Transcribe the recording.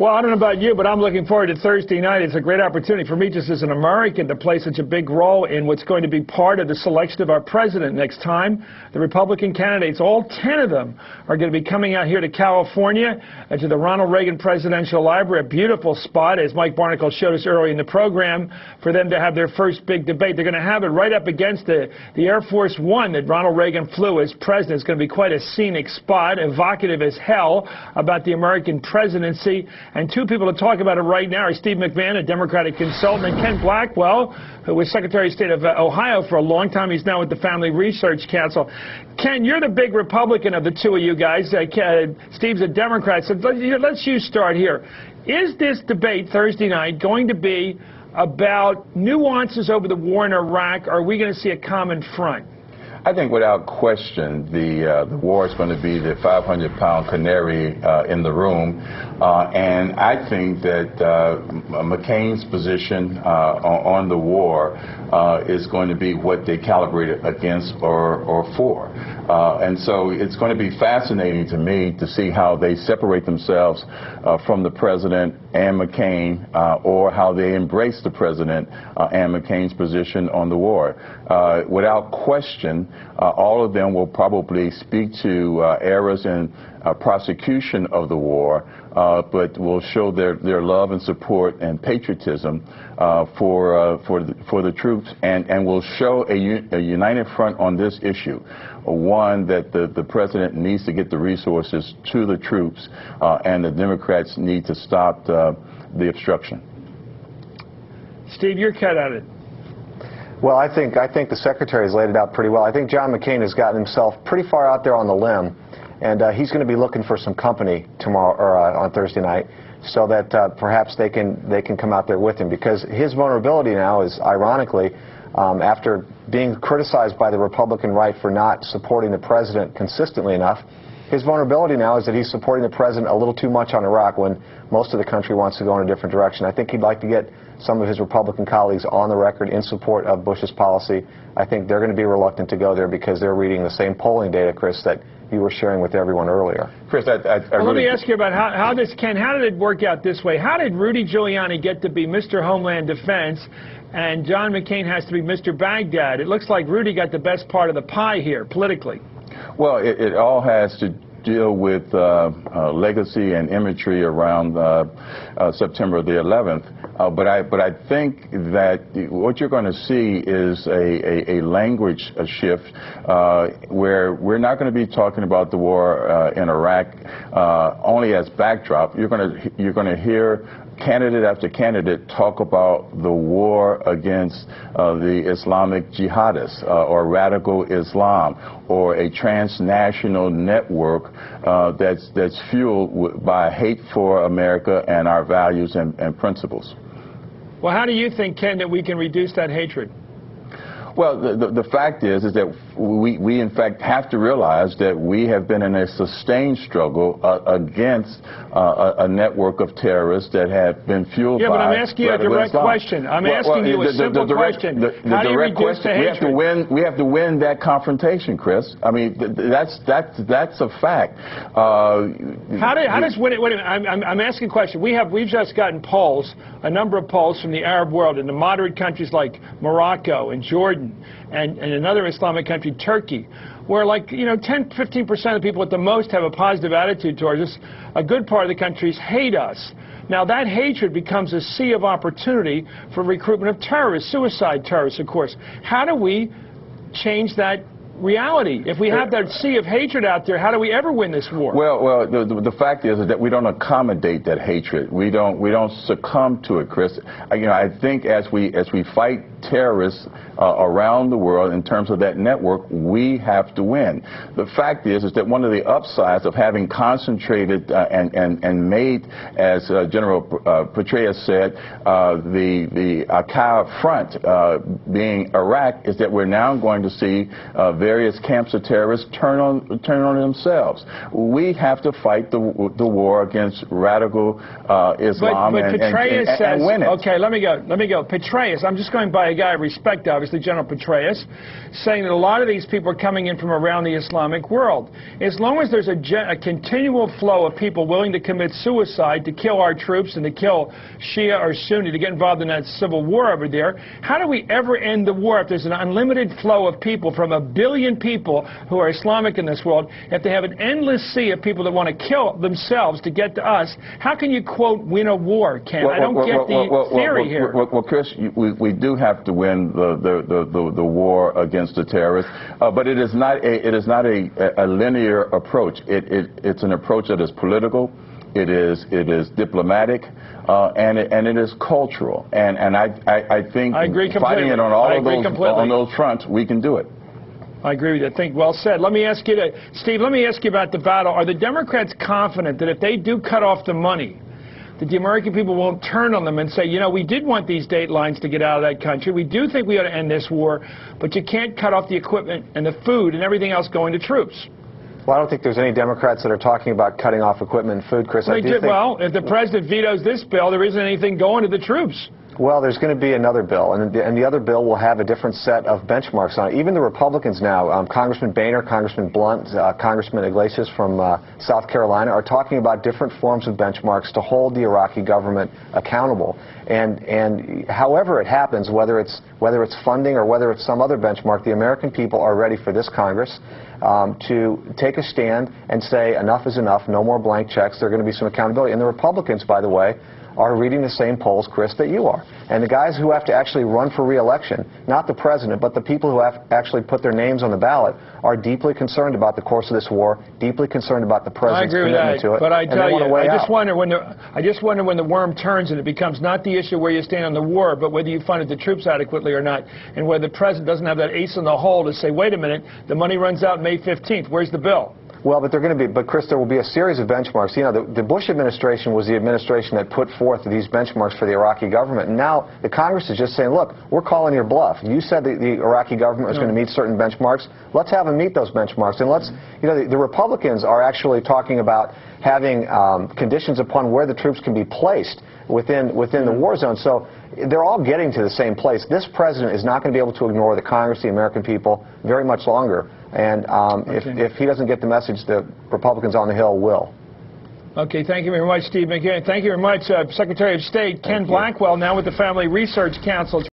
Well, I don't know about you, but I'm looking forward to Thursday night. It's a great opportunity for me just as an American to play such a big role in what's going to be part of the selection of our president next time. The Republican candidates, all 10 of them, are going to be coming out here to California, to the Ronald Reagan Presidential Library, a beautiful spot, as Mike Barnacle showed us earlier in the program, for them to have their first big debate. They're going to have it right up against the Air Force One that Ronald Reagan flew as president. It's going to be quite a scenic spot, evocative as hell about the American presidency. And two people to talk about it right now are Steve McMahon, a Democratic consultant, and Ken Blackwell, who was Secretary of State of Ohio for a long time. He's now with the Family Research Council. Ken, you're the big Republican of the two of you guys. Steve's a Democrat. So let's you start here. Is this debate Thursday night going to be about nuances over the war in Iraq, or are we going to see a common front? I think without question the war is going to be the 500-pound canary in the room. And I think that McCain's position on the war is going to be what they calibrate it against or for. And so it's going to be fascinating to me to see how they separate themselves from the president and McCain, or how they embrace the president and McCain's position on the war. Without question, all of them will probably speak to errors in prosecution of the war, but will show their love and support and patriotism for the troops, and will show a united front on this issue. One, that the president needs to get the resources to the troops, and the Democrats need to stop the obstruction. Steve, you're cut at it. Well, I think the Secretary has laid it out pretty well. I think John McCain has gotten himself pretty far out there on the limb, and he's going to be looking for some company tomorrow or on Thursday night, so that perhaps they can come out there with him, because his vulnerability now is, ironically, after being criticized by the Republican right for not supporting the president consistently enough, his vulnerability now is that he's supporting the president a little too much on Iraq when most of the country wants to go in a different direction. I think he'd like to get some of his Republican colleagues on the record in support of Bush's policy. I think they're going to be reluctant to go there because they're reading the same polling data, Chris, that you were sharing with everyone earlier. Chris, well, let me ask you about how did it work out this way? How did Rudy Giuliani get to be Mr. Homeland Defense and John McCain has to be Mr. Baghdad? It looks like Rudy got the best part of the pie here, politically. Well, it all has to deal with legacy and imagery around September the 11th. But I think that what you're going to see is a language shift where we're not going to be talking about the war in Iraq only as backdrop. You're going to hear candidate after candidate talk about the war against the Islamic jihadists or radical Islam, or a transnational network that's fueled by hate for America and our values and principles. Well, how do you think, Ken, that we can reduce that hatred? Well, the fact is that we in fact have to realize that we have been in a sustained struggle against a network of terrorists that have been fueled by. Yeah, but I'm asking you a direct question. I'm asking you a simple question. How do you reduce the hatred? We have to win that confrontation, Chris. I mean, that's a fact. How does winning? Wait a minute. I'm asking a question. We've just gotten polls, a number of polls from the Arab world in the moderate countries like Morocco and Jordan, and another Islamic country, Turkey, where 10–15% of the people at the most have a positive attitude towards us. A good part of the countries hate us. Now that hatred becomes a sea of opportunity for recruitment of terrorists, suicide terrorists, of course. How do we change that reality? If we have that sea of hatred out there, how do we ever win this war? Well, the fact is that we don't accommodate that hatred. We don't succumb to it, Chris. I think as we fight terrorists around the world in terms of that network, we have to win. The fact is that one of the upsides of having concentrated and made, as General Petraeus said, the Al-Qaeda front being Iraq, is that we're now going to see various camps of terrorists turn on themselves. We have to fight the war against radical Islam but Petraeus and win it. Okay, let me go. Petraeus, I'm just going by a guy I respect, obviously, General Petraeus, saying that a lot of these people are coming in from around the Islamic world. As long as there's a continual flow of people willing to commit suicide, to kill our troops and to kill Shia or Sunni, to get involved in that civil war over there, how do we ever end the war if there's an unlimited flow of people from 1 billion people who are Islamic in this world? If they have an endless sea of people that want to kill themselves to get to us, how can you, quote, win a war, Ken? I don't get the theory here. Well, Chris, we do have to win the war against the terrorists, but it is not a linear approach. It's an approach that is political, it is diplomatic, and it is cultural. And I think I agree fighting it on all of those fronts, we can do it. I agree with you. I think well said. Let me ask you, Steve, let me ask you about the battle. Are the Democrats confident that if they do cut off the money, that the American people won't turn on them and say, you know, we did want these date lines to get out of that country. We do think we ought to end this war, but you can't cut off the equipment and the food and everything else going to troops? Well, I don't think there's any Democrats that are talking about cutting off equipment and food, Chris. Well, if the president vetoes this bill, there isn't anything going to the troops. Well, there's going to be another bill, and the other bill will have a different set of benchmarks on it. Even the Republicans now, Congressman Boehner, Congressman Blunt, Congressman Iglesias from South Carolina, are talking about different forms of benchmarks to hold the Iraqi government accountable. And however it happens, whether it's funding or whether it's some other benchmark, the American people are ready for this Congress to take a stand and say enough is enough, no more blank checks. There are going to be some accountability. And the Republicans, by the way, are reading the same polls, Chris, that you are. And the guys who have to actually run for re-election, not the president, but the people who have actually put their names on the ballot, are deeply concerned about the course of this war, deeply concerned about the president's commitment to it. But I tell you, I just wonder when the worm turns and it becomes not the issue where you stand on the war, but whether you funded the troops adequately or not, and whether the president doesn't have that ace in the hole to say, wait a minute, the money runs out May 15th. Where's the bill? Well, but Chris, there will be a series of benchmarks. You know, the Bush administration was the administration that put forth these benchmarks for the Iraqi government. And now the Congress is just saying, look, we're calling your bluff. You said that the Iraqi government was going to meet certain benchmarks. Let's have them meet those benchmarks. And the Republicans are actually talking about having conditions upon where the troops can be placed within the war zone. So they're all getting to the same place. This president is not going to be able to ignore the Congress, the American people, very much longer. And if he doesn't get the message, the Republicans on the Hill will. Okay, thank you very much, Steve McCain. Thank you very much, Secretary of State Ken Blackwell, now with the Family Research Council.